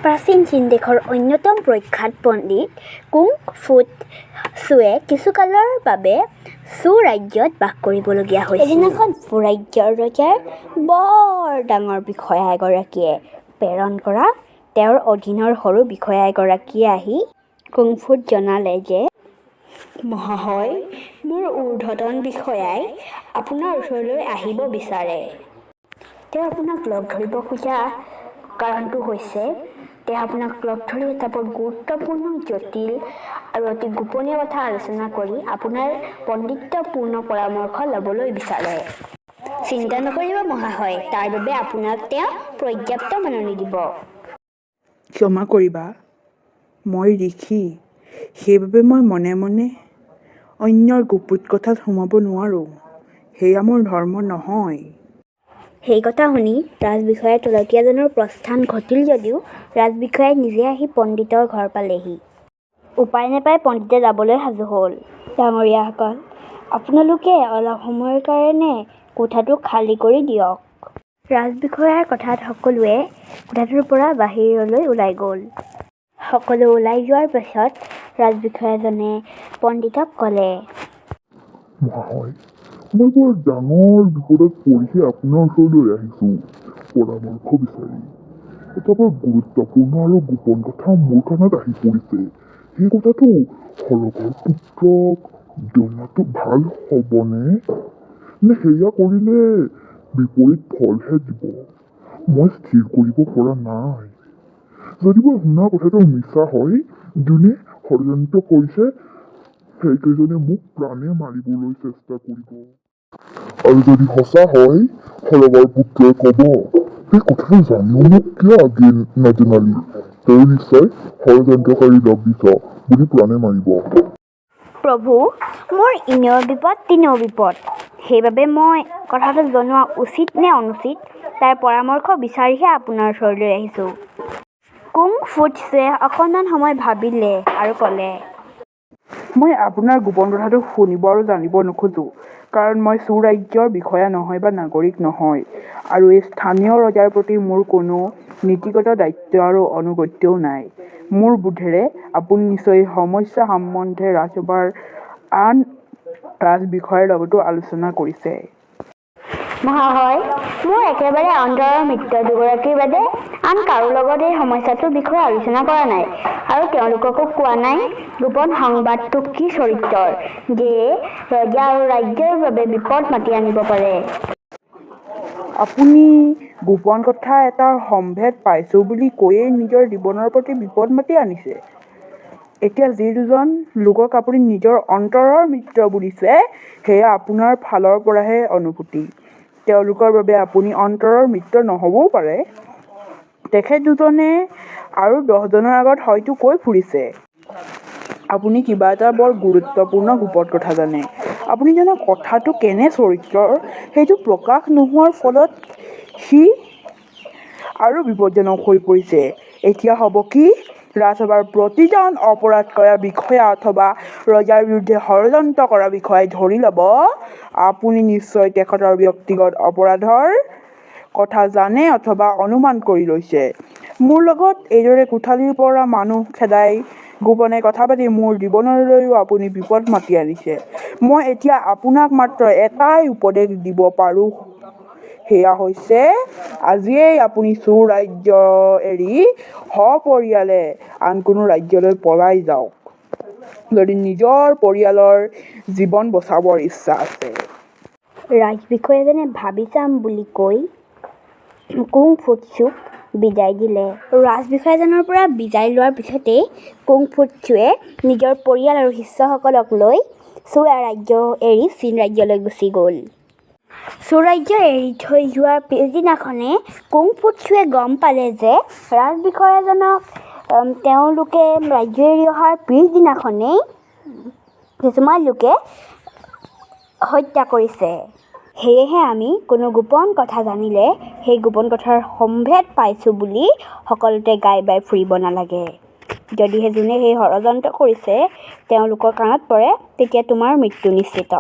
প্ৰাচীন চীন দেশৰ অন্যতম প্ৰখ্যাত পণ্ডিত কুং ফু চুৱে কিছুকালৰ বাবে চু ৰাজ্যত বাস কৰিবলগীয়া হৈছিল। এদিনাখন চু ৰাজ্যৰ ৰজাৰ বৰ ডাঙৰ বিষয়া এগৰাকীয়ে প্ৰেৰণ কৰা তেওঁৰ অধীনৰ সৰু বিষয়া এগৰাকীয়ে আহি কুং ফুক জনালে যে মহাশয়, মোৰ ঊৰ্ধ্বতন বিষয়াই আপোনাৰ ওচৰলৈ আহিব বিচাৰে। তেওঁ আপোনাক লগ ধৰিব খোজা কাৰণটো হৈছে তেওঁ আপোনাক লগ ধৰি এটা বৰ গুৰুত্বপূৰ্ণ, জটিল আৰু অতি গোপনীয় কথা আলোচনা কৰি আপোনাৰ পণ্ডিত্যপূৰ্ণ পৰামৰ্শ ল'বলৈ বিচাৰে। চিন্তা নকৰিব মহাশয়, তাৰ বাবে আপোনাক তেওঁ পৰ্যাপ্ত মাননি দিব। ক্ষমা কৰিবা, মই ঋষি, সেইবাবে মই মনে মনে অন্যৰ গুপুত কথাত সোমাব নোৱাৰোঁ। সেয়া মোৰ ধৰ্ম নহয়। সেই কথা শুনি ৰাজবিষয়াৰ তলতীয়াজনৰ প্ৰস্থান ঘটিল যদিও ৰাজবিষয়াই নিজে আহি পণ্ডিতৰ ঘৰ পালেহি। উপায় নাপাই পণ্ডিতে যাবলৈ সাজু হ'ল। ডাঙৰীয়াসকল, আপোনালোকে অলপ সময়ৰ কাৰণে কোঠাটো খালী কৰি দিয়ক। ৰাজবিষয়াৰ কথাত সকলোৱে কোঠাটোৰ পৰা বাহিৰলৈ ওলাই গ'ল। সকলো ওলাই যোৱাৰ পাছত ৰাজবিষয়াজনে পণ্ডিতক ক'লে, মহাশয়, মই বৰ ডাঙৰ বিপদত পৰিহে আপোনাৰ ওচৰলৈ আহিছোঁ পৰামৰ্শ বিচাৰি। এটা বৰ গুৰুত্বপূৰ্ণ আৰু গোপন কথা মোৰ কাণত আহি পৰিছে। সেই কথাটো সৰগৰ পুত্ৰক জনোৱাটো ভাল হ'বনে? নে সেয়া কৰিলে বিপৰীত ফলহে দিব? মই স্থিৰ কৰিব পৰা নাই। যদি মই শুনা কথাটো মিছা হয়, যোনে ষড়যন্ত্ৰ কৰিছে সেইকেইজনে মোক প্ৰাণে মাৰিবলৈ চেষ্টা কৰিব। আৰু যদি সঁচা হয়, সৰগৰ পুত্ৰই ক'ব, সেই কথাটো জানিও মোক কিয় আগে নজনালি? তই নিশ্চয় ষড়যন্ত্ৰকাৰী লগ দিছ বুলি প্ৰাণে মাৰিব। প্ৰভু, মোৰ ইনেও বিপদ তিনেও বিপদ। সেইবাবে মই কথাটো জনোৱা উচিত নে অনুচিত তাৰ পৰামৰ্শ বিচাৰিহে আপোনাৰ ওচৰলৈ আহিছোঁ। কুং ফু চুৱে অকণমান সময় ভাবিলে আৰু ক'লে, মই আপোনাৰ গোপন কথাটো শুনিব আৰু জানিব নোখোজোঁ, কাৰণ মই চু ৰাজ্যৰ বিষয়া নহয় বা নাগৰিক নহয়, আৰু এই স্থানীয় ৰজাৰ প্ৰতি মোৰ কোনো নীতিগত দায়িত্ব আৰু আনুগত্যও নাই। মোৰ বোধেৰে আপুনি নিশ্চয় এই সমস্যা সম্বন্ধে ৰাজসভাৰ আন ৰাজবিষয়াৰ লগতো আলোচনা কৰিছে। মহাশয়, মোৰ একেবাৰে অন্তৰৰ মিত্ৰ দুগৰাকীৰ বাদে আন কাৰো লগত এই সমস্যাটোৰ বিষয়ে আলোচনা কৰা নাই, আৰু তেওঁলোককো কোৱা নাই গোপন সংবাদটো কি চৰিত্ৰৰ, যিয়ে ৰজা আৰু ৰাজ্যৰ বাবে বিপদ মাতি আনিব পাৰে। আপুনি গোপন কথা এটাৰ সম্ভেদ পাইছোঁ বুলি কৈয়েই নিজৰ জীৱনৰ প্ৰতি বিপদ মাতি আনিছে। এতিয়া যি দুজন লোকক আপুনি নিজৰ অন্তৰৰ মিত্ৰ বুলিছে, সেয়া আপোনাৰ ফালৰ পৰাহে অনুভূতি। তেওঁলোকৰ বাবে আপুনি অন্তৰৰ মিত্ৰ নহ'বও পাৰে। তেখেত দুজনে আৰু 10 জনৰ আগত হয়তো কৈ ফুৰিছে, আপুনি কিবা এটা বৰ গুৰুত্বপূৰ্ণ গোপন কথা জানে। আপুনি জনা কথাটো কেনে চৰিত্ৰৰ সেইটো প্ৰকাশ নোহোৱাৰ ফলত সি আৰু বিপদজনক হৈ পৰিছে। এতিয়া হ'ব কি? ৰাজসভাৰ প্ৰতিজন অপৰাধ কৰা বিষয়া অথবা ৰজাৰ বিৰুদ্ধে ষড়যন্ত্ৰ কৰা বিষয়াই ধৰি ল'ব, আপুনি নিশ্চয় তেখেতৰ ব্যক্তিগত অপৰাধৰ কথা জানে অথবা অনুমান কৰি লৈছে। মোৰ লগত এইদৰে কোঠালিৰ পৰা মানুহ খেদাই গোপনে কথা পাতি মোৰ জীৱনলৈও আপুনি বিপদ মাতি আনিছে। মই এতিয়া আপোনাক মাত্ৰ এটাই উপদেশ দিব পাৰোঁ, সেয়া হৈছে আজিয়েই আপুনি চু ৰাজ্য এৰি সপৰিয়ালে আন কোনো ৰাজ্যলৈ পলাই যাওক, যদি নিজৰ পৰিয়ালৰ জীৱন বচাবৰ ইচ্ছা আছে। ৰাজবিষয়াজনে ভাবি চাম বুলি কৈ কুং ফু চুক বিদায় দিলে। ৰাজবিষয়াজনৰ পৰা বিদায় লোৱাৰ পিছতেই কুং ফু চুৱে নিজৰ পৰিয়াল আৰু শিষ্যসকলক লৈ চু ৰাজ্য এৰি চীন ৰাজ্যলৈ গুচি গ'ল। চু ৰাজ্য এৰি থৈ যোৱাৰ পিছদিনাখনেই কুং ফু চুৱে গম পালে যে ৰাজবিষয়াজনক তেওঁলোকে ৰাজ্য এৰি অহাৰ পিছদিনাখনেই কিছুমান লোকে হত্যা কৰিছে। সেয়েহে আমি কোনো গোপন কথা জানিলে সেই গোপন কথাৰ সম্ভেদ পাইছোঁ বুলি সকলোতে গাই বাই ফুৰিব নালাগে। যদিহে যোনে সেই ষড়যন্ত্ৰ কৰিছে তেওঁলোকৰ কাণত পৰে, তেতিয়া তোমাৰ মৃত্যু নিশ্চিত।